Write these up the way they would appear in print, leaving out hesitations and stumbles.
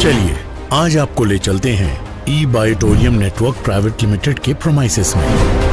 चलिए आज आपको ले चलते हैं ई बायोटोरियम नेटवर्क प्राइवेट लिमिटेड के प्रोमाइसेस में।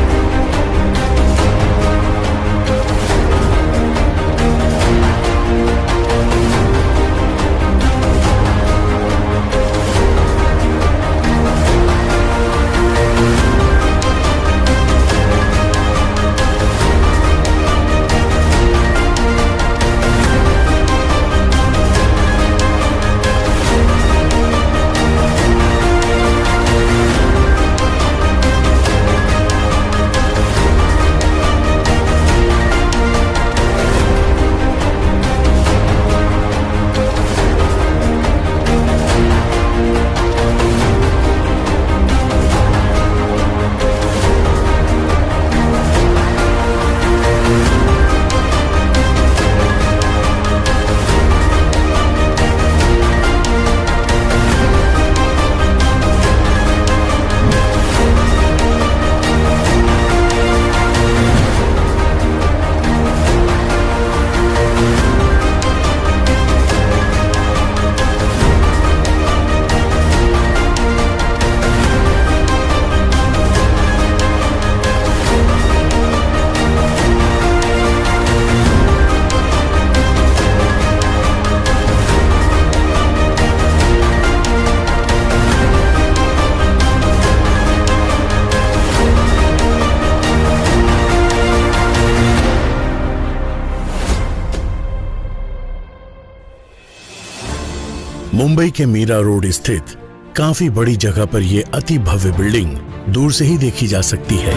मुंबई के मीरा रोड स्थित काफी बड़ी जगह पर यह अति भव्य बिल्डिंग दूर से ही देखी जा सकती है।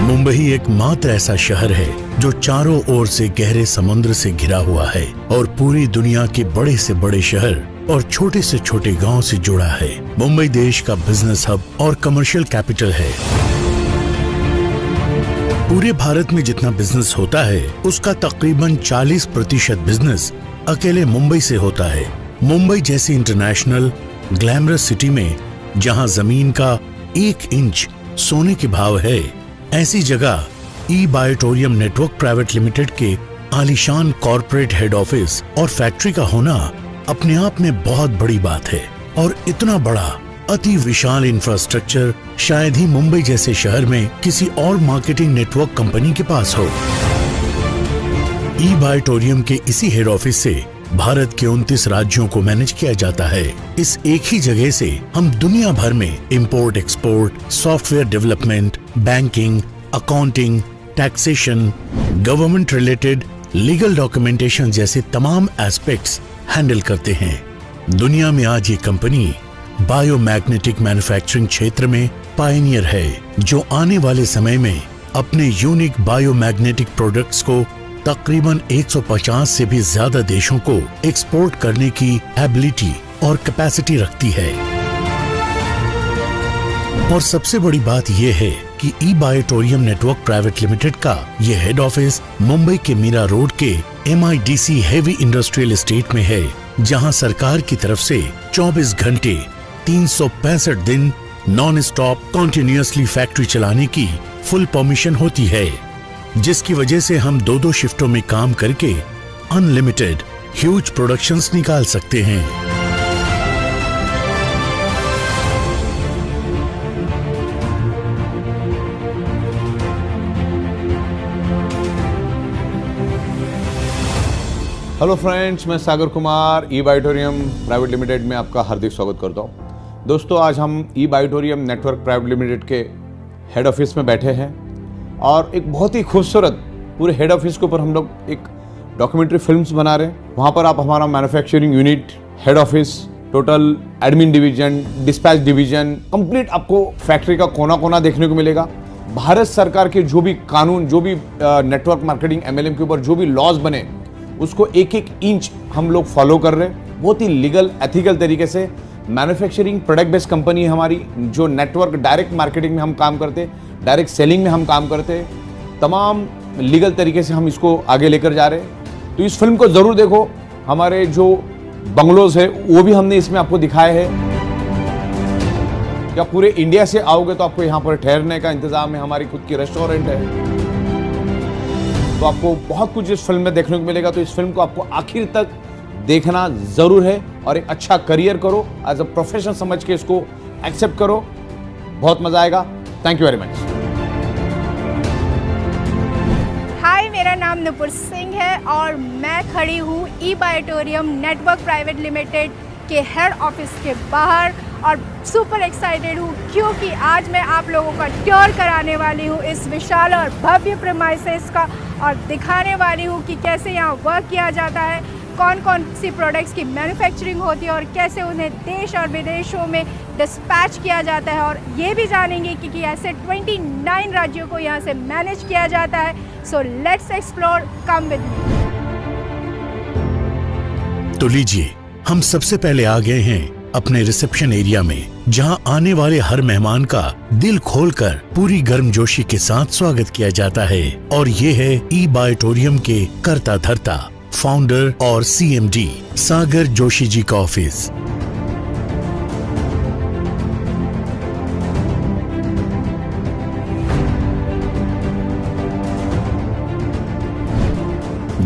मुंबई एकमात्र ऐसा शहर है जो चारों ओर से गहरे समुद्र से घिरा हुआ है और पूरी दुनिया के बड़े से बड़े शहर और छोटे से छोटे गांव से जुड़ा है। मुंबई देश का बिजनेस हब और कमर्शियल कैपिटल है। पूरे भारत में जितना बिजनेस होता है उसका तकरीबन 40% बिजनेस अकेले मुंबई से होता है। मुंबई जैसी इंटरनेशनल ग्लैमरस सिटी में जहां जमीन का 1 इंच सोने के भाव है, ऐसी जगह ई बायोटोरियम नेटवर्क प्राइवेट लिमिटेड के आलीशान कॉर्पोरेट हेड ऑफिस और फैक्ट्री का होना अपने आप में बहुत बड़ी बात है। और इतना बड़ा अति विशाल इंफ्रास्ट्रक्चर शायद ही मुंबई जैसे शहर में किसी और मार्केटिंग नेटवर्क कंपनी के पास हो। ई बायोटोरियम के इसी हेड ऑफिस से भारत के 29 राज्यों को मैनेज किया जाता है। इस एक ही जगह से हम दुनिया भर में import export, software development, banking, accounting, taxation, government related legal documentation जैसे तमाम एस्पेक्ट्स हैंडल करते हैं। दुनिया में आज ये कंपनी बायोमैग्नेटिक मैन्युफैक्चरिंग क्षेत्र में पायनियर है, जो आने वाले समय में अपने यूनिक बायोमैग्नेटिक प्रोडक्ट्स को तकरीबन 150 से भी ज्यादा देशों को एक्सपोर्ट करने की एबिलिटी और कैपेसिटी रखती है। और सबसे बड़ी बात यह है कि ई बायोटोरियम नेटवर्क प्राइवेट लिमिटेड का यह हेड ऑफिस मुंबई के मीरा रोड के MIDC हेवी इंडस्ट्रियल एस्टेट में है, जहां सरकार की तरफ से 24 घंटे 365 दिन नॉन स्टॉप कॉन्टिन्यूअसली फैक्ट्री चलाने की फुल परमिशन होती है, जिसकी वजह से हम 2-2 शिफ्टों में काम करके अनलिमिटेड ह्यूज प्रोडक्शंस निकाल सकते हैं। हेलो फ्रेंड्स, मैं सागर कुमार ई बायोटोरियम प्राइवेट लिमिटेड में आपका हार्दिक स्वागत करता हूं। दोस्तों, आज हम ई बायोटोरियम नेटवर्क प्राइवेट लिमिटेड के हेड ऑफिस में बैठे हैं और एक बहुत ही खूबसूरत पूरे हेड ऑफिस के ऊपर हम लोग एक डॉक्यूमेंट्री फिल्म्स बना रहे हैं। वहाँ पर आप हमारा manufacturing unit, head office, total admin division, dispatch division, complete आपको फैक्ट्री का कोना कोना देखने को मिलेगा। भारत सरकार के जो भी कानून, जो भी नेटवर्क मार्केटिंग MLM के ऊपर जो भी लॉज बने, उसको एक एक इंच हम लोग फॉलो कर रहे हैं। बहुत ही लीगल, एथिकल तरीके से मैन्युफैक्चरिंग प्रोडक्ट बेस्ड कंपनी है हमारी, जो नेटवर्क डायरेक्ट मार्केटिंग में हम काम करते, डायरेक्ट सेलिंग में हम काम करते, तमाम लीगल तरीके से हम इसको आगे लेकर जा रहे हैं। तो इस फिल्म को ज़रूर देखो। हमारे जो बंगलोज है वो भी हमने इसमें आपको दिखाए हैं। क्या पूरे इंडिया से आओगे तो आपको यहाँ पर ठहरने का इंतजाम है, हमारी खुद की रेस्टोरेंट है, तो आपको बहुत कुछ इस फिल्म में देखने को मिलेगा। तो इस फिल्म को आपको आखिर तक देखना ज़रूर है और एक अच्छा करियर करो, एज अ प्रोफेशन समझ के इसको एक्सेप्ट करो, बहुत मज़ा आएगा। Thank you very much. Hi, मेरा नाम नुपुर सिंह है और मैं खड़ी हूँ E Biotorium network private limited के हेड ऑफिस के बाहर और सुपर एक्साइटेड हूँ क्योंकि आज मैं आप लोगों का टूर कराने वाली हूँ इस विशाल और भव्य प्रीमाइसेस का और दिखाने वाली हूँ कि कैसे यहाँ वर्क किया जाता है, कौन कौन सी प्रोडक्ट्स की मैन्युफैक्चरिंग होती है और कैसे उन्हें देश और विदेशों में डिस्पैच किया जाता है, और ये भी जानेंगे कि ऐसे 29 राज्यों को यहाँ से मैनेज किया जाता है। So let's explore, come with me. तो लीजिए, हम सबसे पहले आ गए हैं अपने रिसेप्शन एरिया में, जहां आने वाले हर मेहमान का दिल खोलकर पूरी गर्मजोशी के साथ स्वागत किया जाता है। और ये है ई बायोटोरियम के करता धरता फाउंडर और CMD सागर जोशी जी का ऑफिस।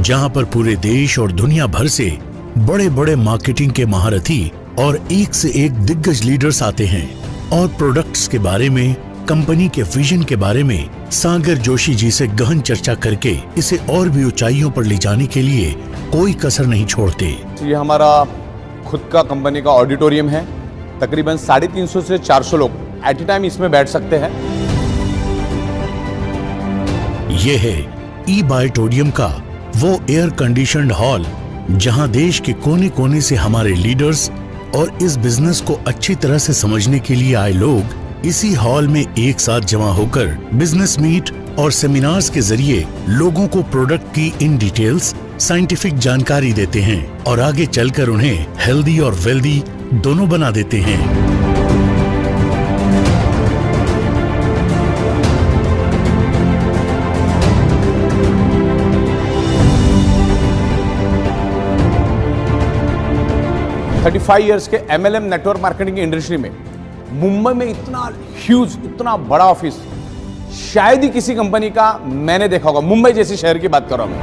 जहां पर पूरे देश और दुनिया भर से बड़े बड़े मार्केटिंग के महारथी और एक से एक दिग्गज लीडर्स आते हैं और प्रोडक्ट्स के बारे में, कंपनी के विजन के बारे में सागर जोशी जी से गहन चर्चा करके इसे और भी ऊंचाइयों पर ले जाने के लिए कोई कसर नहीं छोड़ते। ये हमारा खुद का कंपनी का ऑडिटोरियम है। तकरीबन 350 से 400 लोग एट ए टाइम इसमें बैठ सकते हैं। ये है ई बायोटोरियम का वो एयर कंडीशनड हॉल जहां देश के कोने कोने से हमारे लीडर्स और इस बिजनेस को अच्छी तरह से समझने के लिए आए लोग इसी हॉल में एक साथ जमा होकर बिजनेस मीट और सेमिनार्स के जरिए लोगों को प्रोडक्ट की इन डिटेल्स साइंटिफिक जानकारी देते हैं और आगे चलकर उन्हें हेल्दी और वेल्दी दोनों बना देते हैं। $35 years के MLM नेटवर्क मार्केटिंग इंडस्ट्री में मुंबई में इतना ह्यूज, इतना बड़ा ऑफिस शायद ही किसी कंपनी का मैंने देखा होगा। मुंबई जैसी शहर की बात कर रहा हूं मैं।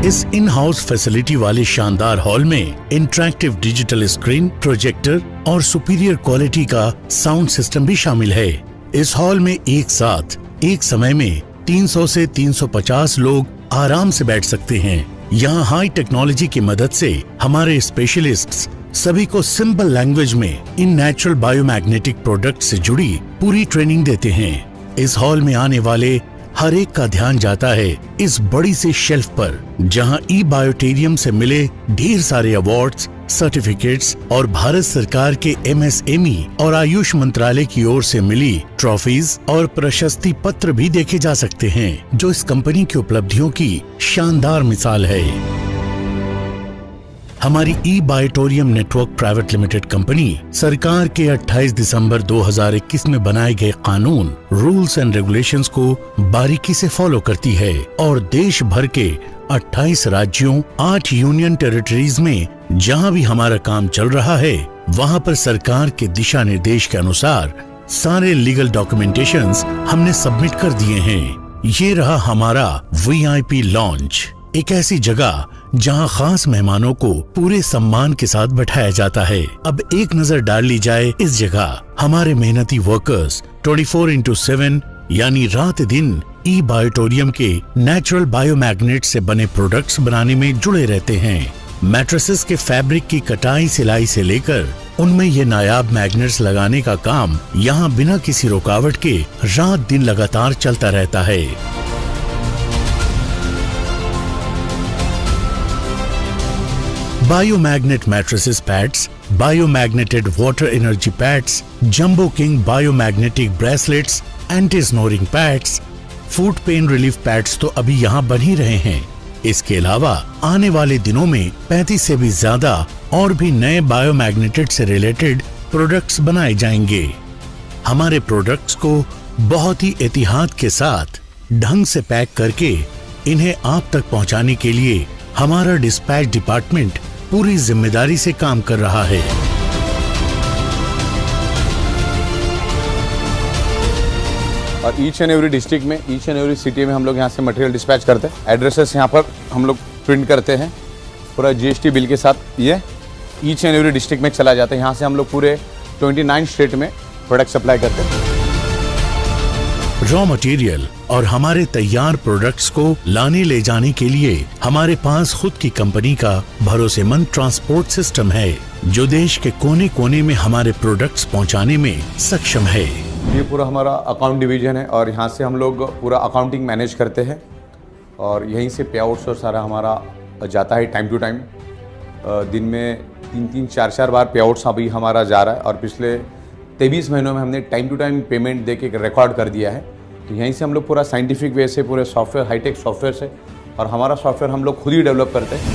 इस इन हाउस फैसिलिटी वाले शानदार हॉल में इंटरैक्टिव डिजिटल स्क्रीन, प्रोजेक्टर और सुपीरियर क्वालिटी का साउंड सिस्टम भी शामिल है। इस हॉल में एक साथ एक समय में 300 से 350 लोग आराम से बैठ सकते हैं। यहाँ हाई टेक्नोलॉजी की मदद से हमारे स्पेशलिस्ट्स सभी को सिंपल लैंग्वेज में इन नेचुरल बायोमैग्नेटिक प्रोडक्ट से जुड़ी पूरी ट्रेनिंग देते हैं। इस हॉल में आने वाले हर एक का ध्यान जाता है इस बड़ी सी शेल्फ पर, जहां ई बायोटेरियम से मिले ढेर सारे अवार्ड्स, सर्टिफिकेट्स और भारत सरकार के MSME और आयुष मंत्रालय की ओर से मिली ट्रॉफीज और प्रशस्ति पत्र भी देखे जा सकते हैं, जो इस कंपनी की उपलब्धियों की शानदार मिसाल है। हमारी ई Biotorium network private limited company सरकार के 28 दिसंबर 2021 में बनाए गए कानून, रूल्स एंड रेगुलेशंस को बारीकी से फॉलो करती है और देश भर के 28 राज्यों, 8 यूनियन टेरिटरीज में जहां भी हमारा काम चल रहा है, वहां पर सरकार के दिशा निर्देश के अनुसार सारे लीगल डॉक्यूमेंटेशंस हमने सबमिट कर दिए हैं। ये रहा हमारा VIP लॉन्च, एक ऐसी जगह जहां खास मेहमानों को पूरे सम्मान के साथ बैठाया जाता है। अब एक नजर डाल ली जाए इस जगह। हमारे मेहनती वर्कर्स 24/7 यानी रात दिन ई बायोटोरियम के नेचुरल बायोमैग्नेट से बने प्रोडक्ट्स बनाने में जुड़े रहते हैं। मैट्रेसेस के फैब्रिक की कटाई सिलाई से लेकर उनमें ये नायाब मैग्नेट्स लगाने का काम यहाँ बिना किसी रुकावट के रात दिन लगातार चलता रहता है। Biomagnet mattresses pads, biomagneted water energy pads, jumbo king biomagnetic bracelets, anti snoring pads, food pain relief pads तो अभी यहाँ बन ही रहे हैं। इसके अलावा आने वाले दिनों में 35 से भी ज्यादा और भी नए बायोमैग्नेटेड से रिलेटेड प्रोडक्ट्स बनाए जाएंगे। हमारे प्रोडक्ट्स को बहुत ही एहतियात के साथ ढंग से पैक करके इन्हें आप तक पहुंचाने के लिए हमारा डिस्पैच डिपार्टमेंट पूरी जिम्मेदारी से काम कर रहा है। और ईच एंड एवरी डिस्ट्रिक्ट में, ईच एंड एवरी सिटी में हम लोग यहाँ से मटेरियल डिस्पैच करते हैं। एड्रेसेस यहाँ पर हम लोग प्रिंट करते हैं पूरा GST बिल के साथ। ये ईच एंड एवरी डिस्ट्रिक्ट में चला जाता है। यहाँ से हम लोग पूरे 29 स्टेट में प्रोडक्ट सप्लाई करते हैं। रॉ मटेरियल और हमारे तैयार प्रोडक्ट्स को लाने ले जाने के लिए हमारे पास खुद की कंपनी का भरोसेमंद ट्रांसपोर्ट सिस्टम है, जो देश के कोने कोने में हमारे प्रोडक्ट्स पहुंचाने में सक्षम है। ये पूरा हमारा अकाउंट डिवीजन है और यहाँ से हम लोग पूरा अकाउंटिंग मैनेज करते हैं और यहीं से पे आउट्स और सारा हमारा जाता है टाइम टू टाइम। दिन में 3-3, 4-4 बार पे आउट्स अभी हमारा जा रहा है और पिछले 23 महीनों में हमने टाइम टू टाइम पेमेंट दे के एक रिकॉर्ड कर दिया है। तो यहीं से हम लोग पूरा साइंटिफिक वे से पूरे सॉफ्टवेयर, हाईटेक सॉफ्टवेयर से, और हमारा सॉफ्टवेयर हम लोग खुद ही डेवलप करते हैं।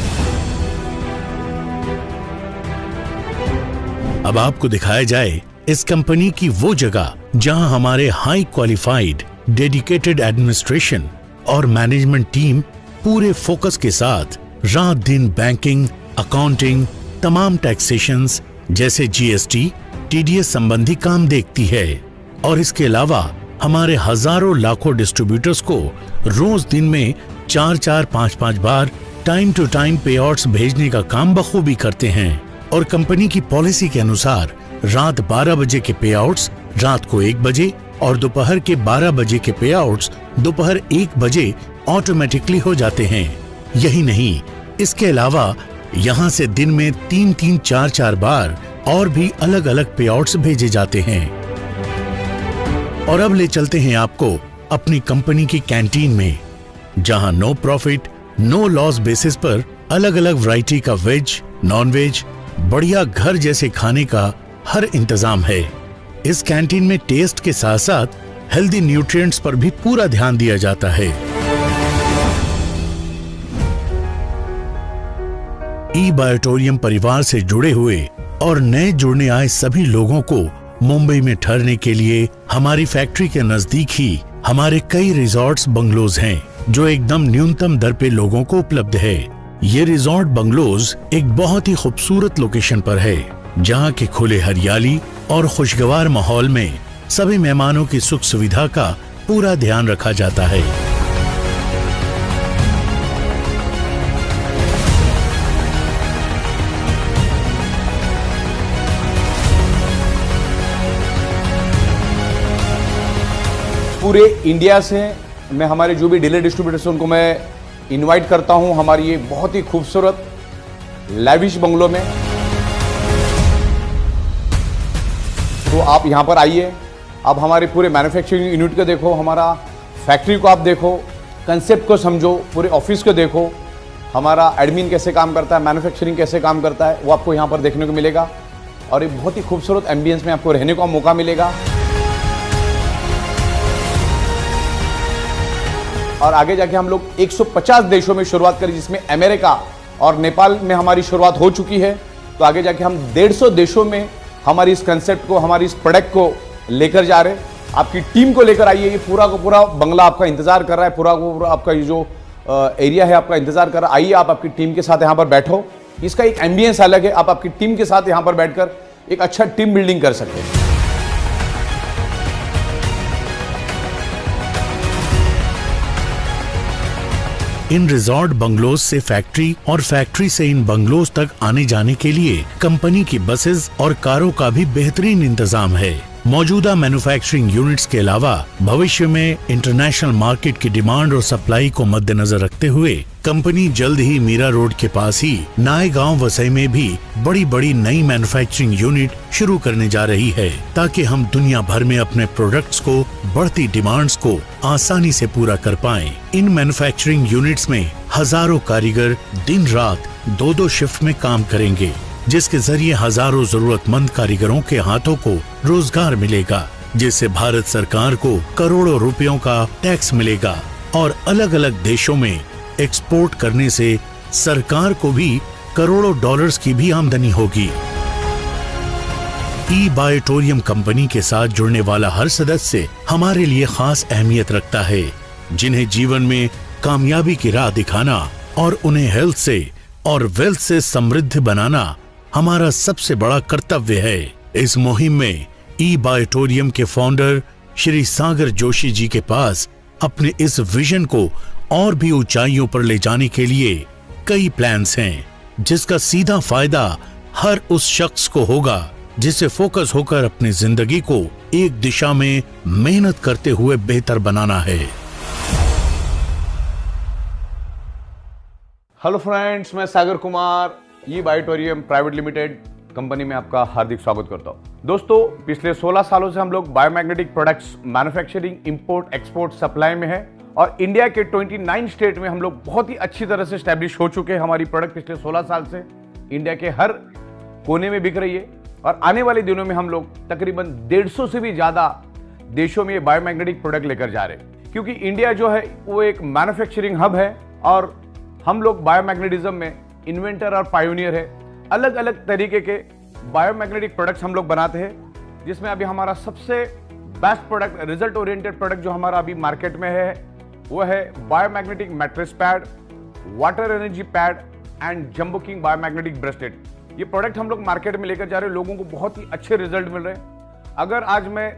अब आपको दिखाया जाए इस कंपनी की वो जगह जहां हमारे हाई क्वालिफाइड डेडिकेटेड एडमिनिस्ट्रेशन और मैनेजमेंट टीम पूरे फोकस के साथ रात दिन बैंकिंग, अकाउंटिंग, तमाम टैक्सेशंस जैसे GST, TDS संबंधी काम देखती है। और इसके अलावा हमारे हजारों लाखों डिस्ट्रीब्यूटर्स को रोज दिन में 4-4, 5-5 बार टाइम टू टाइम पे आउट्स भेजने का काम बखूबी करते हैं। और कंपनी की पॉलिसी के अनुसार रात 12 बजे के पे आउट्स रात को 1 बजे और दोपहर के 12 बजे के पे आउट्स दोपहर 1 बजे ऑटोमेटिकली हो जाते हैं। यही नहीं, इसके अलावा यहाँ से दिन में 3-3, 4-4 बार और भी अलग अलग पे आउट्स भेजे जाते हैं। और अब ले चलते हैं आपको अपनी कंपनी की कैंटीन में, जहां no profit no loss basis पर अलग अलग वैरायटी का वेज, नॉन वेज, बढ़िया घर जैसे खाने का हर इंतजाम है। इस कैंटीन में टेस्ट के साथ साथ हेल्दी न्यूट्रिएंट्स पर भी पूरा ध्यान दिया जाता है। ई-बायोटोरियम परिवार से जुड़े हुए और नए जुड़ने आए सभी लोगों को मुंबई में ठहरने के लिए हमारी फैक्ट्री के नजदीक ही हमारे कई रिजॉर्ट्स, बंगलोज हैं, जो एकदम न्यूनतम दर पे लोगों को उपलब्ध है। ये रिजॉर्ट बंगलोज एक बहुत ही खूबसूरत लोकेशन पर है, जहाँ के खुले हरियाली और खुशगवार माहौल में सभी मेहमानों की सुख सुविधा का पूरा ध्यान रखा जाता है। पूरे इंडिया से मैं हमारे जो भी डीलर डिस्ट्रीब्यूटर्स हैं उनको मैं इनवाइट करता हूं हमारी ये बहुत ही खूबसूरत लैविश बंगलो में। तो आप यहां पर आइए, आप हमारे पूरे मैन्युफैक्चरिंग यूनिट को देखो, हमारा फैक्ट्री को आप देखो, कंसेप्ट को समझो, पूरे ऑफिस को देखो, हमारा एडमिन कैसे काम करता है, मैन्युफैक्चरिंग कैसे काम करता है, वो आपको यहाँ पर देखने को मिलेगा। और एक बहुत ही खूबसूरत एम्बियंस में आपको रहने का मौका मिलेगा। और आगे जाके हम लोग 150 देशों में शुरुआत करी, जिसमें अमेरिका और नेपाल में हमारी शुरुआत हो चुकी है। तो आगे जाके हम 150 देशों में हमारी इस कंसेप्ट को, हमारी इस प्रोडक्ट को लेकर जा रहे हैं। आपकी टीम को लेकर आइए, ये पूरा का पूरा बंगला आपका इंतजार कर रहा है, पूरा का पूरा आपका ये जो एरिया है आपका इंतजार कर रहा है। आइए, आप आपकी टीम के साथ यहाँ पर बैठो। इसका एक एम्बियंस अलग है, आप आपकी टीम के साथ यहाँ पर बैठकर एक अच्छा टीम बिल्डिंग कर सकते हैं। इन रिजॉर्ट बंगलोज से फैक्ट्री और फैक्ट्री से इन बंगलोज तक आने जाने के लिए कंपनी की बसेस और कारों का भी बेहतरीन इंतजाम है। मौजूदा मैन्युफैक्चरिंग यूनिट्स के अलावा भविष्य में इंटरनेशनल मार्केट की डिमांड और सप्लाई को मद्देनजर रखते हुए कंपनी जल्द ही मीरा रोड के पास ही नायगांव वसई में भी बड़ी बड़ी नई मैन्युफैक्चरिंग यूनिट शुरू करने जा रही है, ताकि हम दुनिया भर में अपने प्रोडक्ट्स को बढ़ती डिमांड्स को आसानी से पूरा कर पाएं। इन मैन्युफैक्चरिंग यूनिट्स में हजारों कारीगर दिन रात 2-2 शिफ्ट में काम करेंगे, जिसके जरिए हजारों जरूरतमंद कारीगरों के हाथों को रोजगार मिलेगा, जिससे भारत सरकार को करोड़ों रुपयों का टैक्स मिलेगा और अलग अलग देशों में एक्सपोर्ट करने से सरकार को भी करोड़ों डॉलर्स की भी आमदनी होगी। ई-बायोटोरियम कंपनी के साथ जुड़ने वाला हर सदस्य हमारे लिए खास अहमियत रखता है, जिन्हें जीवन में कामयाबी की राह दिखाना और उन्हें हेल्थ से और वेल्थ से समृद्ध बनाना हमारा सबसे बड़ा कर्तव्य है। इस मुहिम में ई-बायोटोरियम के फाउंडर श्री सागर जोशी जी के पास अपने इस विजन को और भी ऊंचाइयों पर ले जाने के लिए कई प्लान्स हैं, जिसका सीधा फायदा हर उस शख्स को होगा जिसे फोकस होकर अपनी जिंदगी को एक दिशा में मेहनत करते हुए बेहतर बनाना है। हेलो फ्रेंड्स, मैं सागर कुमार ई बायोटोरियम प्राइवेट लिमिटेड कंपनी में आपका हार्दिक स्वागत करता हूं। दोस्तों, पिछले 16 सालों से हम लोग biomagnetic products manufacturing, import, export, supply में है और इंडिया के 29 स्टेट में हम लोग बहुत ही अच्छी तरह से स्टैब्लिश हो चुके हैं। हमारी प्रोडक्ट पिछले 16 साल से इंडिया के हर कोने में बिक रही है और आने वाले दिनों में हम लोग तकरीबन 150 से भी ज्यादा देशों में ये बायोमैग्नेटिक प्रोडक्ट लेकर जा रहे हैं, क्योंकि इंडिया जो है वो एक मैन्युफैक्चरिंग हब है और हम लोग बायोमैग्नेटिज्म में इन्वेंटर और पायोनियर है। अलग अलग तरीके के बायोमैग्नेटिक प्रोडक्ट्स हम लोग बनाते हैं, जिसमें अभी हमारा सबसे best product, result oriented product जो हमारा अभी मार्केट में है वो है biomagnetic mattress pad, water energy pad and jumbo king biomagnetic bracelet. ये प्रोडक्ट हम लोग मार्केट में लेकर जा रहे हैं, लोगों को बहुत ही अच्छे रिजल्ट मिल रहे हैं। अगर आज मैं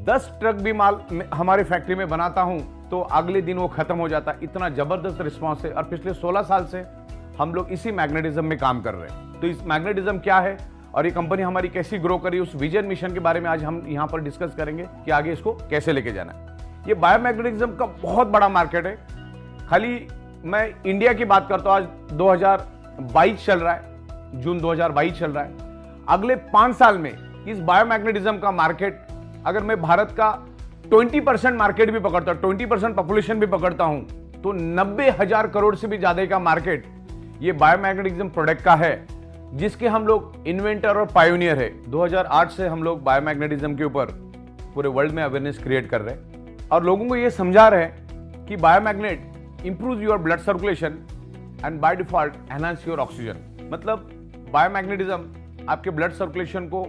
10 ट्रक भी माल हमारी फैक्ट्री में बनाता हूं तो अगले दिन वो खत्म हो जाता है। इतना जबरदस्त रिस्पांस है और पिछले 16 साल से हम लोग इसी मैग्नेटिज्म में काम कर रहे हैं। तो इस मैग्नेटिज्म क्या है और ये कंपनी हमारी कैसी ग्रो करी, उस विजन मिशन के बारे में आज हम यहाँ पर डिस्कस करेंगे कि आगे इसको कैसे लेके जाना है। ये बायोमैग्नेटिज्म का बहुत बड़ा मार्केट है। खाली मैं इंडिया की बात करता हूँ, आज 2022 चल रहा है, जून 2022 चल रहा है। अगले 5 साल में इस बायोमैग्नेटिज्म का मार्केट, अगर मैं भारत का 20% मार्केट भी पकड़ता हूं, 20% पॉपुलेशन भी पकड़ता हूं, तो 90,000 करोड़ से भी ज्यादा का मार्केट ये बायोमैग्नेटिज्म प्रोडक्ट का है, जिसके हम लोग इन्वेंटर और पायोनियर है। 2008 से हम लोग बायोमैग्नेटिज्म के ऊपर पूरे वर्ल्ड में अवेयरनेस क्रिएट कर रहे हैं और लोगों को ये समझा रहे हैं कि biomagnet improve your blood circulation and by default enhance your oxygen. मतलब बायोमैग्नेटिज्म आपके ब्लड सर्कुलेशन को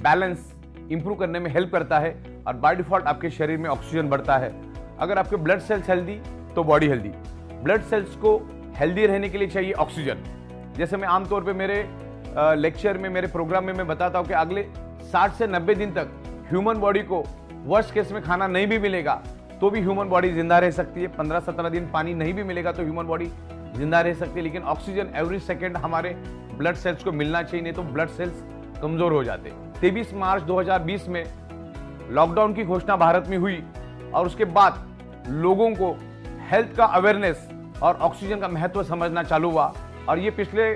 बैलेंस इंप्रूव करने में हेल्प करता है और बाय डिफॉल्ट आपके शरीर में ऑक्सीजन बढ़ता है। अगर आपके ब्लड सेल्स हेल्दी तो बॉडी हेल्दी। ब्लड सेल्स को हेल्दी रहने के लिए चाहिए ऑक्सीजन। जैसे मैं आमतौर पे मेरे लेक्चर में, मेरे प्रोग्राम में मैं बताता हूं कि अगले 60 से 90 दिन तक ह्यूमन बॉडी को वर्स्ट केस में खाना नहीं भी मिलेगा तो भी ह्यूमन बॉडी जिंदा रह सकती है। 15-17 दिन पानी नहीं भी मिलेगा तो ह्यूमन बॉडी जिंदा रह सकती है, लेकिन ऑक्सीजन एवरी सेकेंड हमारे ब्लड सेल्स को मिलना चाहिए, नहीं तो ब्लड सेल्स कमजोर हो जाते। 23 मार्च 2020 में लॉकडाउन की घोषणा भारत में हुई और उसके बाद लोगों को हेल्थ का अवेयरनेस और ऑक्सीजन का महत्व समझना चालू हुआ और ये पिछले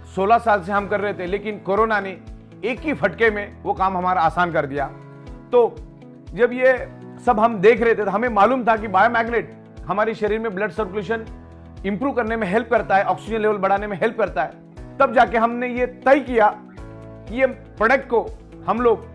16 साल से हम कर रहे थे, लेकिन कोरोना ने एक ही फटके में वो काम हमारा आसान कर दिया। तो जब ये सब हम देख रहे थे तो हमें मालूम था कि बायोमैग्नेट हमारे शरीर में ब्लड सर्कुलेशन इंप्रूव करने में हेल्प करता है, ऑक्सीजन लेवल बढ़ाने में हेल्प करता है। तब जाके हमने ये तय किया कि ये प्रोडक्ट को हम लोग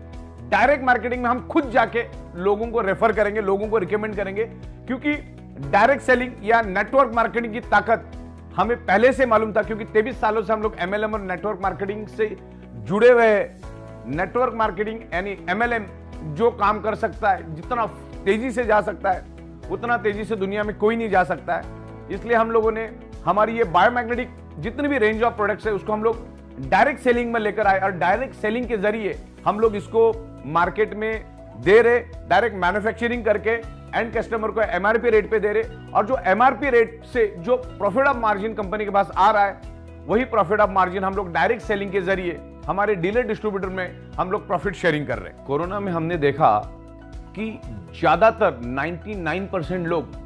डायरेक्ट मार्केटिंग में हम खुद जाके लोगों को रेफर करेंगे, लोगों को रिकमेंड करेंगे, क्योंकि डायरेक्ट सेलिंग या नेटवर्क मार्केटिंग की ताकत हमें पहले से मालूम था, क्योंकि 23 सालों से हम लोग एमएलएम और नेटवर्क मार्केटिंग से जुड़े हुए हैं। नेटवर्क मार्केटिंग यानी एमएलएम जो काम कर सकता है, जितना तेजी से जा सकता है उतना तेजी से दुनिया में कोई नहीं जा सकता है। इसलिए हम लोगों ने हमारी ये बायोमैग्नेटिक जितनी भी रेंज ऑफ प्रोडक्ट्स है उसको हम लोग डायरेक्ट सेलिंग में लेकर आए और डायरेक्ट सेलिंग के जरिए हम लोग इसको मार्केट में दे रहे, डायरेक्ट मैन्युफैक्चरिंग करके एंड कस्टमर को एमआरपी रेट पे दे रहे और जो एमआरपी रेट से जो प्रॉफिट ऑफ मार्जिन कंपनी के पास आ रहा है वही प्रॉफिट ऑफ मार्जिन हम लोग डायरेक्ट सेलिंग के जरिए हमारे डीलर डिस्ट्रीब्यूटर में हम लोग प्रॉफिट शेयरिंग कर रहे हैं। कोरोना में हमने देखा कि ज्यादातर 99% लोग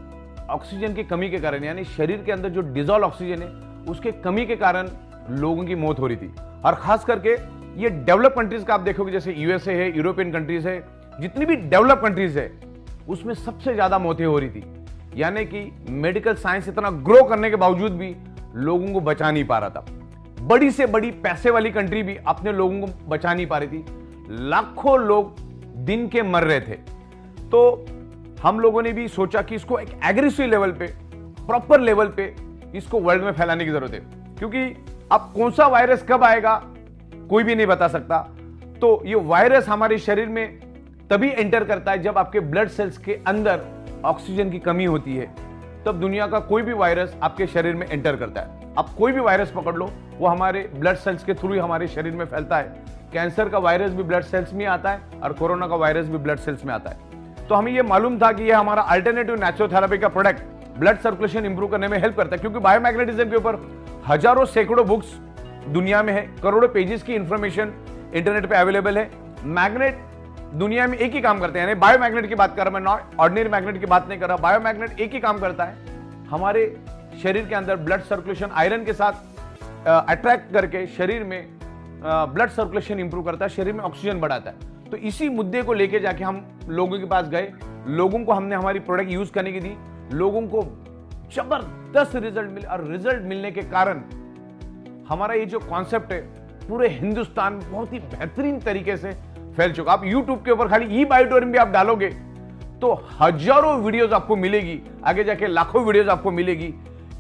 ऑक्सीजन की कमी के कारण, यानी शरीर के अंदर जो डिजॉल्व ऑक्सीजन है उसके कमी के कारण लोगों की मौत हो रही थी। और खास करके ये डेवलप कंट्रीज का आप देखोगे, जैसे यूएसए है, यूरोपियन कंट्रीज है, जितनी भी डेवलप कंट्रीज है उसमें सबसे ज्यादा मौतें हो रही थी। यानी कि मेडिकल साइंस इतना ग्रो करने के बावजूद भी लोगों को बचा नहीं पा रहा था। बड़ी से बड़ी पैसे वाली कंट्री भी अपने लोगों को बचा नहीं पा रही थी। लाखों लोग दिन के मर रहे थे। तो हम लोगों ने भी सोचा कि इसको एक एग्रेसिव लेवल पे, प्रॉपर लेवल पे इसको वर्ल्ड में फैलाने की जरूरत है, क्योंकि अब कौन सा वायरस कब आएगा कोई भी नहीं बता सकता। तो ये वायरस हमारे शरीर में तभी एंटर करता है जब आपके ब्लड सेल्स के अंदर ऑक्सीजन की कमी होती है, तब दुनिया का कोई भी वायरस आपके शरीर में एंटर करता है। आप कोई भी वायरस पकड़ लो, वो हमारे ब्लड सेल्स के थ्रू ही हमारे शरीर में फैलता है। कैंसर का वायरस भी ब्लड सेल्स में आता है और कोरोना का वायरस भी ब्लड सेल्स में आता है। तो हमें ये मालूम था कि ये हमारा अल्टरनेटिव नेचुरोथेरेपी का प्रोडक्ट ब्लड सर्कुलेशन इंप्रूव करने में हेल्प करता है, क्योंकि बायोमैग्नेटिज्म के ऊपर हजारों सैकड़ों बुक्स दुनिया में है, करोड़ों पेजेस की इंफॉर्मेशन इंटरनेट पे अवेलेबल है। मैग्नेट दुनिया में एक ही काम करते हैं, यानी बायोमैग्नेट की बात कर रहा हूं मैं, नॉट ऑर्डिनरी मैग्नेट की बात नहीं कर रहा। बायोमैग्नेट एक ही काम करता है, हमारे शरीर के अंदर ब्लड सर्कुलेशन आयरन के साथ अट्रैक्ट करके शरीर में ब्लड सर्कुलेशन इंप्रूव करता है, शरीर में ऑक्सीजन बढ़ाता है। तो इसी मुद्दे को लेके जाके हम लोगों के पास गए, लोगों को हमने हमारी प्रोडक्ट यूज करने की दी, लोगों को जबरदस्त रिजल्ट मिले, और रिजल्ट मिलने के कारण हमारा ये जो कॉन्सेप्ट है पूरे हिंदुस्तान में बहुत ही बेहतरीन तरीके से फैल चुका। आप YouTube के ऊपर खाली ई बायोटोरियम भी आप डालोगे तो हजारों वीडियोस आपको मिलेगी, आगे जाके लाखों वीडियोस आपको मिलेगी,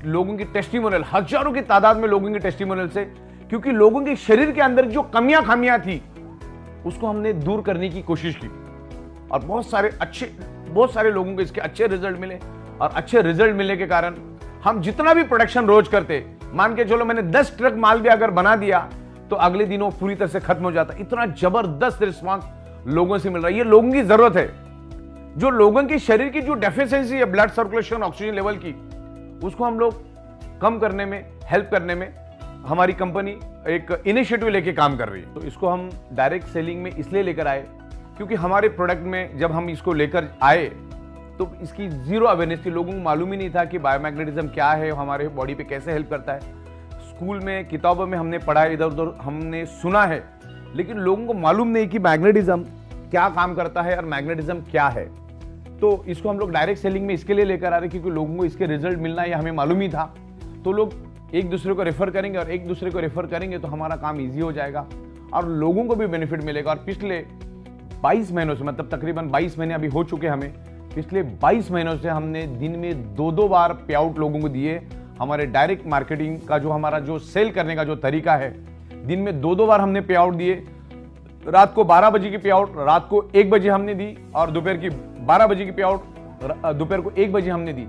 लोगों की टेस्टिमोनियल, हजारों की तादाद में लोगों की टेस्टिमोनियल से, क्योंकि लोगों के शरीर के अंदर जो कमियां खामियां थी उसको हमने दूर करने की कोशिश की, और बहुत सारे लोगों को इसके अच्छे रिजल्ट मिले। और अच्छे रिजल्ट मिलने के कारण हम जितना भी प्रोडक्शन रोज करते, मान के चलो मैंने 10 ट्रक माल भी अगर बना दिया तो अगले दिनों पूरी तरह से खत्म हो जाता। इतना जबरदस्त रिस्पांस लोगों से मिल रहा है। ये लोगों की जरूरत है, जो लोगों की शरीर की जो डेफिशिएंसी है ब्लड सर्कुलेशन ऑक्सीजन लेवल की, उसको हम लोग कम करने में, हेल्प करने में हमारी कंपनी एक इनिशिएटिव लेके काम कर रही है। तो इसको हम डायरेक्ट सेलिंग में इसलिए लेकर आए क्योंकि हमारे प्रोडक्ट में जब हम इसको लेकर आए तो इसकी जीरो अवेयरनेस थी, लोगों को मालूम ही नहीं था कि बायोमैग्नेटिज्म क्या है, हमारे बॉडी पे कैसे हेल्प करता है। स्कूल में किताबों में हमने पढ़ा है, इधर उधर हमने सुना है, लेकिन लोगों को मालूम नहीं कि मैग्नेटिज्म क्या काम करता है और मैग्नेटिज्म क्या है। तो इसको हम लोग डायरेक्ट सेलिंग में इसके लिए लेकर आ रहे क्योंकि लोगों को इसके रिजल्ट मिलना ये हमें मालूम ही था। तो लोग एक दूसरे को रेफर करेंगे, और एक दूसरे को रेफर करेंगे तो हमारा काम ईजी हो जाएगा और लोगों को भी बेनिफिट मिलेगा। और पिछले 22 महीनों से, मतलब तकरीबन 22 महीने अभी हो चुके हमें, पिछले 22 महीनों से हमने दिन में 2-2 बार पे आउट लोगों को दिए। हमारे डायरेक्ट मार्केटिंग का जो हमारा जो सेल करने का जो तरीका है, दिन में 2-2 बार हमने पे आउट दिए। रात को 12 बजे की पे आउट रात को 1 बजे हमने दी, और दोपहर की 12 बजे की पे आउट दोपहर को 1 बजे हमने दी।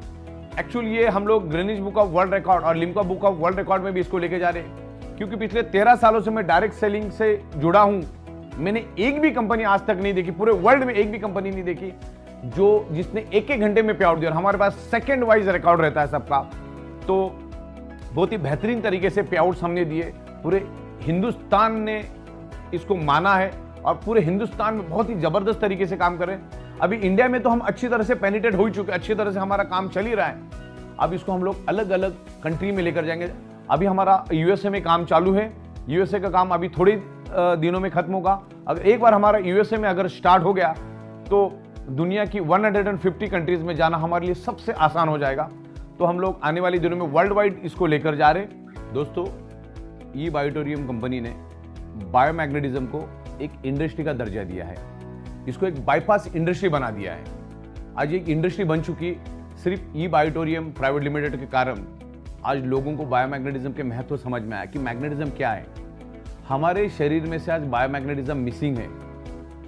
एक्चुअली ये हम लोग Greenwich book of world record और Limca book of world record में भी इसको लेके जा रहे हैं, क्योंकि पिछले 13 सालों से मैं डायरेक्ट सेलिंग से जुड़ा हूं। मैंने एक भी कंपनी आज तक नहीं देखी, पूरे वर्ल्ड में एक भी कंपनी नहीं देखी जिसने 1-1 घंटे में पे आउट दिया। हमारे पास सेकंड वाइज रिकॉर्ड रहता है सबका। तो बहुत ही बेहतरीन तरीके से पे आउट्स हमने दिए, पूरे हिंदुस्तान ने इसको माना है और पूरे हिंदुस्तान में बहुत ही जबरदस्त तरीके से काम कर रहे हैं। अभी इंडिया में तो हम अच्छी तरह से पेनिट्रेट हो चुके, अच्छी तरह से हमारा काम चल ही रहा है। अब इसको हम लोग अलग अलग कंट्री में लेकर जाएंगे। अभी हमारा यूएसए में काम चालू है, यूएसए का काम अभी थोड़े दिनों में खत्म होगा। अगर एक बार हमारा यूएसए में अगर स्टार्ट हो गया तो दुनिया की 150 कंट्रीज में जाना हमारे लिए सबसे आसान हो जाएगा। तो हम लोग आने वाले दिनों में वर्ल्ड वाइड इसको लेकर जा रहे हैं। दोस्तों, ई बायोटोरियम कंपनी ने बायोमैग्नेटिज्म को एक इंडस्ट्री का दर्जा दिया है, इसको एक बाईपास इंडस्ट्री बना दिया है। आज एक इंडस्ट्री बन चुकी, सिर्फ ई बायोटोरियम प्राइवेट लिमिटेड के कारण आज लोगों को बायोमैग्नेटिज्म के महत्व समझ में आया कि मैग्नेटिज्म क्या है। हमारे शरीर में से आज बायोमैग्नेटिज्म मिसिंग है।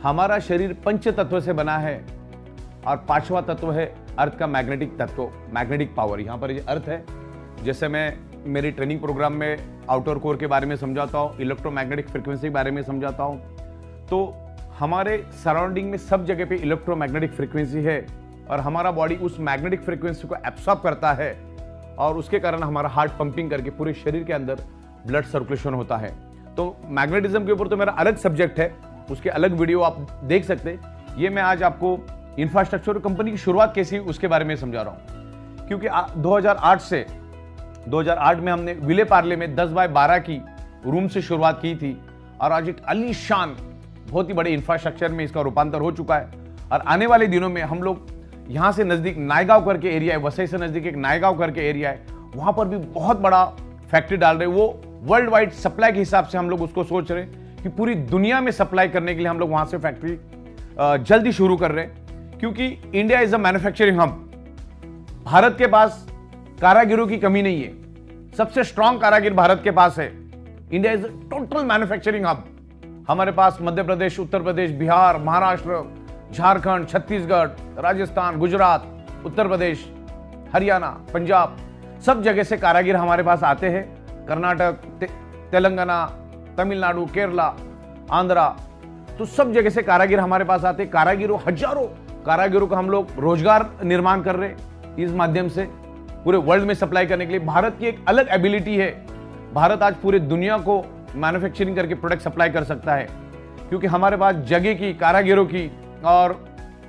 हमारा शरीर पंच तत्व से बना है और 5वां तत्व है अर्थ का मैग्नेटिक तत्व, मैग्नेटिक पावर। यहाँ पर ये अर्थ है, जैसे मैं मेरी ट्रेनिंग प्रोग्राम में आउटर कोर के बारे में समझाता हूँ, इलेक्ट्रोमैग्नेटिक फ्रिक्वेंसी के बारे में समझाता हूँ। तो हमारे सराउंडिंग में सब जगह पे इलेक्ट्रोमैग्नेटिक फ्रिक्वेंसी है और हमारा बॉडी उस मैग्नेटिक फ्रिक्वेंसी को एब्सॉर्ब करता है और उसके कारण हमारा हार्ट पंपिंग करके पूरे शरीर के अंदर ब्लड सर्कुलेशन होता है। तो मैग्नेटिज्म के ऊपर तो मेरा अलग सब्जेक्ट है, उसके अलग वीडियो आप देख सकते हैं। ये मैं आज आपको इंफ्रास्ट्रक्चर कंपनी की शुरुआत कैसी हुई उसके बारे में समझा रहा हूँ, क्योंकि 2008 में हमने विले पार्ले में 10x12 की रूम से शुरुआत की थी और आज एक अलीशान बहुत ही बड़े इंफ्रास्ट्रक्चर में इसका रूपांतर हो चुका है। और आने वाले दिनों में हम लोग यहाँ से नजदीक नायगांव करके एरिया है, वसई से नजदीक एक नायगांव करके एरिया है, वहां पर भी बहुत बड़ा फैक्ट्री डाल रहे हैं। वो वर्ल्ड वाइड सप्लाई के हिसाब से हम लोग उसको सोच रहे हैं कि पूरी दुनिया में सप्लाई करने के लिए हम लोग वहां से फैक्ट्री जल्दी शुरू कर रहे हैं, क्योंकि India is a manufacturing hub. Bharat के पास कारागिरों की कमी नहीं है, सबसे स्ट्रॉन्ग कारागिर भारत के पास है। India is total manufacturing hub. हमारे पास मध्य प्रदेश, उत्तर प्रदेश, बिहार, महाराष्ट्र, झारखंड, छत्तीसगढ़, राजस्थान, गुजरात, उत्तर प्रदेश, हरियाणा, पंजाब, सब जगह से कारागिर हमारे पास आते हैं। कर्नाटक, तेलंगाना, तमिलनाडु, केरला, आंध्रा, तो सब जगह से कारागिर हमारे पास आते हैं। कारागिरों हजारों कारागिरों का हम लोग रोजगार निर्माण कर रहे हैं इस माध्यम से पूरे वर्ल्ड में सप्लाई करने के लिए। भारत की एक अलग एबिलिटी है, भारत आज पूरे दुनिया को मैन्युफैक्चरिंग करके प्रोडक्ट सप्लाई कर सकता है, क्योंकि हमारे पास जगह की, कारागिरों की और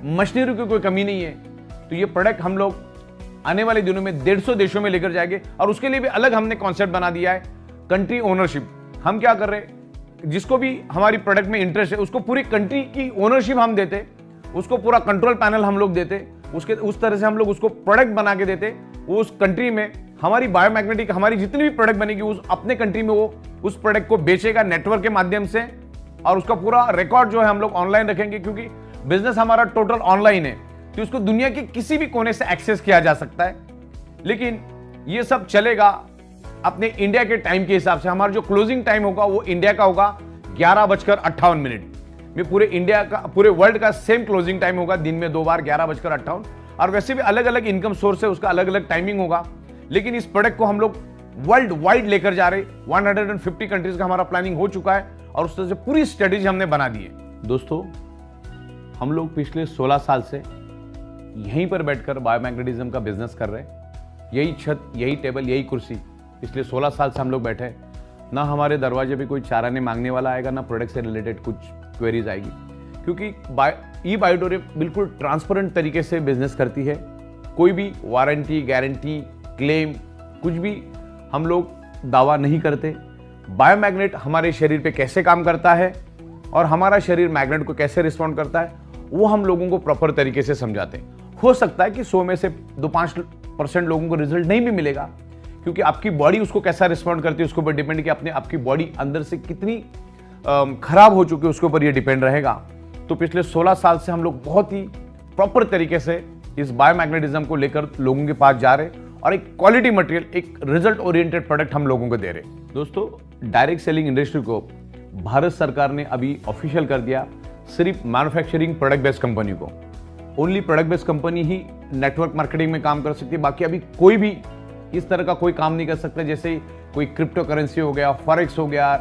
मशीनरी की कोई कमी नहीं है। तो ये प्रोडक्ट हम लोग आने वाले दिनों में 150 देशों में लेकर जाएंगे, और उसके लिए भी अलग हमने कॉन्सेप्ट बना दिया है, कंट्री ओनरशिप। हम क्या कर रहे हैं, जिसको भी हमारी प्रोडक्ट में इंटरेस्ट है उसको पूरी कंट्री की ओनरशिप हम देते, उसको पूरा कंट्रोल पैनल हम लोग देते, उसके उस तरह से हम लोग उसको प्रोडक्ट बना के देते। उस कंट्री में हमारी बायोमैग्नेटिक हमारी जितनी भी प्रोडक्ट बनेगी उस अपने कंट्री में वो उस प्रोडक्ट को बेचेगा नेटवर्क के माध्यम से, और उसका पूरा रिकॉर्ड जो है हम लोग ऑनलाइन रखेंगे, क्योंकि बिजनेस हमारा टोटल ऑनलाइन है, तो उसको दुनिया के किसी भी कोने से एक्सेस किया जा सकता है। लेकिन ये सब चलेगा अपने इंडिया के टाइम के हिसाब से। हमारा जो क्लोजिंग टाइम होगा वो इंडिया का होगा 11:58 में। पूरे इंडिया का, पूरे वर्ल्ड का सेम क्लोजिंग टाइम होगा, दिन में 2 बार 11:58। और वैसे भी अलग अलग इनकम सोर्स है, उसका अलग अलग टाइमिंग होगा। लेकिन इस प्रोडक्ट को हम लोग वर्ल्ड वाइड लेकर जा रहे, 150 कंट्रीज का हमारा प्लानिंग हो चुका है, और उस तरह से पूरी स्ट्रेटेजी हमने बना दी है। दोस्तों, हम लोग पिछले 16 साल से यहीं पर बैठकर बायोमैग्नेटिज्म का बिजनेस कर रहे हैं। यही छत, यही टेबल, यही कुर्सी पिछले 16 साल से हम लोग बैठे हैं। ना हमारे दरवाजे पे कोई चाराने मांगने वाला आएगा, ना प्रोडक्ट से रिलेटेड कुछ क्वेरीज आएगी, क्योंकि ई बायोटोरियम बिल्कुल ट्रांसपेरेंट तरीके से बिजनेस करती है। कोई भी वारंटी, गारंटी, क्लेम, कुछ भी हम लोग दावा नहीं करते। बायोमैग्नेट हमारे शरीर पे कैसे काम करता है और हमारा शरीर मैग्नेट को कैसे रिस्पॉन्ड करता है, वो हम लोगों को प्रॉपर तरीके से समझाते हैं। हो सकता है कि 100 में से 2-5% लोगों को रिजल्ट नहीं भी मिलेगा, क्योंकि आपकी बॉडी उसको कैसा रिस्पॉन्ड करती है उसके ऊपर डिपेंड, कि अपने आपकी बॉडी अंदर से कितनी खराब हो चुकी है उसके ऊपर ये डिपेंड रहेगा। तो पिछले 16 साल से हम लोग बहुत ही प्रॉपर तरीके से इस बायोमैग्नेटिज्म को लेकर लोगों के पास जा रहे, और एक क्वालिटी मटेरियल, एक रिजल्ट ओरिएंटेड प्रोडक्ट हम लोगों को दे रहे। दोस्तों, डायरेक्ट सेलिंग इंडस्ट्री को भारत सरकार ने अभी ऑफिशियल कर दिया सिर्फ मैन्युफैक्चरिंग प्रोडक्ट बेस्ड कंपनी को। ओनली प्रोडक्ट बेस्ड कंपनी ही नेटवर्क मार्केटिंग में काम कर सकती है, बाकी अभी कोई भी इस तरह का कोई काम नहीं कर सकता। जैसे कोई क्रिप्टो करेंसी हो गया, फॉरेक्स हो गया,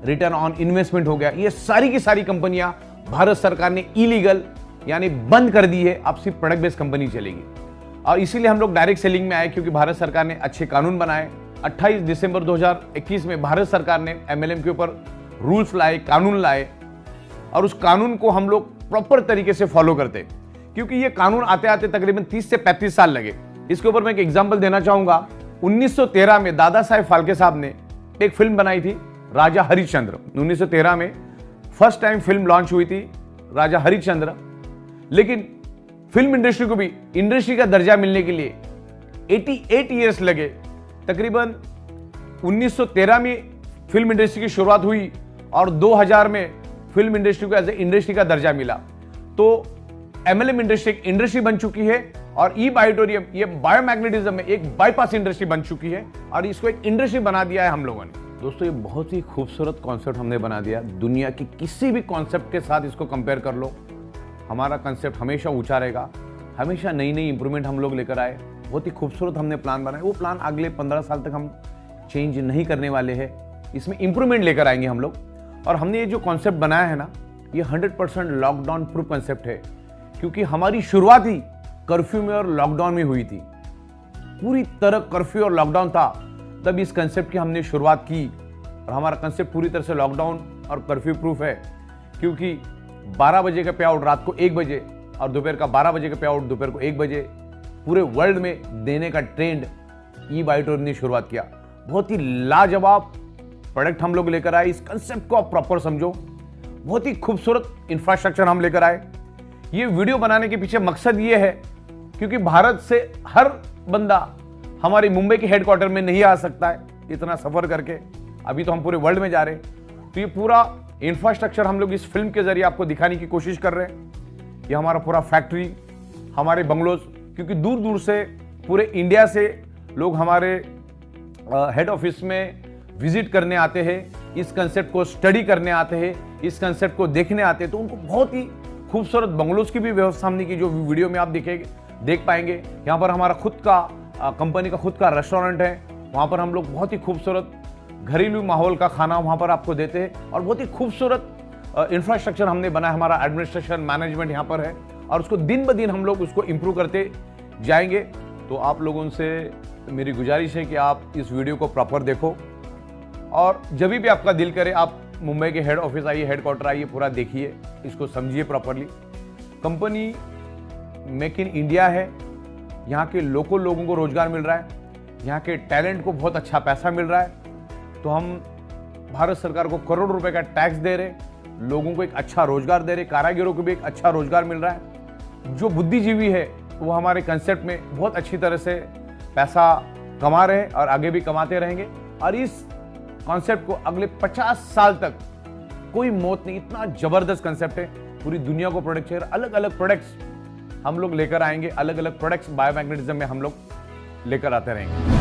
रिटर्न ऑन इन्वेस्टमेंट हो गया, ये सारी की सारी कंपनियां भारत सरकार ने इलीगल यानी बंद कर दी है। अब सिर्फ प्रोडक्ट बेस्ड कंपनी चलेगी, और इसीलिए हम लोग डायरेक्ट सेलिंग में आए, क्योंकि भारत सरकार ने अच्छे कानून बनाए। 28 दिसंबर 2021 में भारत सरकार ने MLM के ऊपर रूल्स लाए, कानून लाए, और उस कानून को हम लोग प्रॉपर तरीके से फॉलो करते, क्योंकि ये कानून आते आते तकरीबन 30 से 35 साल लगे। इसके ऊपर मैं एक एग्जांपल देना चाहूंगा। 1913 में दादा साहेब फाल्के साहब ने एक फिल्म बनाई थी, राजा हरिश्चंद्र। 1913 में फर्स्ट टाइम फिल्म लॉन्च हुई थी, राजा हरिश्चंद्र। लेकिन फिल्म इंडस्ट्री को भी इंडस्ट्री का दर्जा मिलने के लिए 88 ईयर्स लगे। तकरीबन 1913 में फिल्म इंडस्ट्री की शुरुआत हुई, और 2000 में फिल्म इंडस्ट्री को एज ए इंडस्ट्री का दर्जा मिला। तो MLM इंडस्ट्री एक इंडस्ट्री बन चुकी है, और ई बायोटोरियम ये बायोमैग्नेटिज्म में एक बाईपास इंडस्ट्री बन चुकी है, और इसको एक इंडस्ट्री बना दिया है हम लोगों ने। दोस्तों, ये बहुत ही खूबसूरत कॉन्सेप्ट हमने बना दिया। दुनिया की किसी भी कॉन्सेप्ट के साथ इसको कंपेयर कर लो, हमारा कॉन्सेप्ट हमेशा ऊंचा रहेगा, हमेशा नई नई इंप्रूवमेंट हम लोग लेकर आए। बहुत ही खूबसूरत हमने प्लान बनाया। वो प्लान अगले 15 साल तक हम चेंज नहीं करने वाले हैं, इसमें इंप्रूवमेंट लेकर आएंगे हम लोग। और हमने ये जो कॉन्सेप्ट बनाया है ना, ये 100% लॉकडाउन प्रूफ कॉन्सेप्ट है, क्योंकि हमारी शुरुआत ही कर्फ्यू में और लॉकडाउन में हुई थी। पूरी तरह कर्फ्यू और लॉकडाउन था, तब इस कंसेप्ट की हमने शुरुआत की, और हमारा कंसेप्ट पूरी तरह से लॉकडाउन और कर्फ्यू प्रूफ है, क्योंकि 12 बजे का पे आउट रात को 1 बजे, और दोपहर का 12 बजे का पे आउट दोपहर को 1 बजे पूरे वर्ल्ड में देने का ट्रेंड ई बायोटोरियम ने शुरुआत किया। बहुत ही लाजवाब प्रोडक्ट हम लोग लेकर आए। इस कंसेप्ट को आप प्रॉपर समझो। बहुत ही खूबसूरत इंफ्रास्ट्रक्चर हम लेकर आए। ये वीडियो बनाने के पीछे मकसद ये है, क्योंकि भारत से हर बंदा हमारे मुंबई के हेडक्वार्टर में नहीं आ सकता है इतना सफर करके। अभी तो हम पूरे वर्ल्ड में जा रहे हैं, तो ये पूरा इंफ्रास्ट्रक्चर हम लोग इस फिल्म के जरिए आपको दिखाने की कोशिश कर रहे हैं। ये हमारा पूरा फैक्ट्री, हमारे बंगलोज, क्योंकि दूर दूर से पूरे इंडिया से लोग हमारे हेड ऑफिस में विजिट करने आते हैं, इस कंसेप्ट को स्टडी करने आते हैं, इस कंसेप्ट को देखने आते हैं। तो उनको बहुत ही खूबसूरत बंगलोज की भी व्यवस्था हमने की, जो वीडियो में आप देख पाएंगे। यहाँ पर हमारा खुद का कंपनी का खुद का रेस्टोरेंट है, वहाँ पर हम लोग बहुत ही खूबसूरत घरेलू माहौल का खाना वहाँ पर आपको देते हैं, और बहुत ही खूबसूरत इंफ्रास्ट्रक्चर हमने बनाया। हमारा एडमिनिस्ट्रेशन मैनेजमेंट यहाँ पर है, और उसको दिन ब दिन हम लोग उसको इम्प्रूव करते जाएंगे। तो आप लोगों से मेरी गुजारिश है कि आप इस वीडियो को प्रॉपर देखो और जब भी आपका दिल करे आप मुंबई के हेड ऑफिस आइए, हेडक्वार्टर आइए, पूरा देखिए, इसको समझिए properly. Company make in India है, यहाँ के लोकल लोगों को रोजगार मिल रहा है, यहाँ के टैलेंट को बहुत अच्छा पैसा मिल रहा है। तो हम भारत सरकार को करोड़ों रुपए का टैक्स दे रहे, लोगों को एक अच्छा रोजगार दे रहे, कारीगरों को भी एक अच्छा रोजगार मिल रहा है। जो बुद्धिजीवी है वो हमारे कंसेप्ट में बहुत अच्छी तरह से पैसा कमा रहे हैं और आगे भी कमाते रहेंगे। और इस कॉन्सेप्ट को अगले 50 साल तक कोई मौत नहीं, इतना जबरदस्त कॉन्सेप्ट है। पूरी दुनिया को प्रोडक्ट चाहिए, अलग अलग प्रोडक्ट्स हम लोग लेकर आएंगे, अलग अलग प्रोडक्ट्स बायोमैग्नेटिज्म में हम लोग लेकर आते रहेंगे।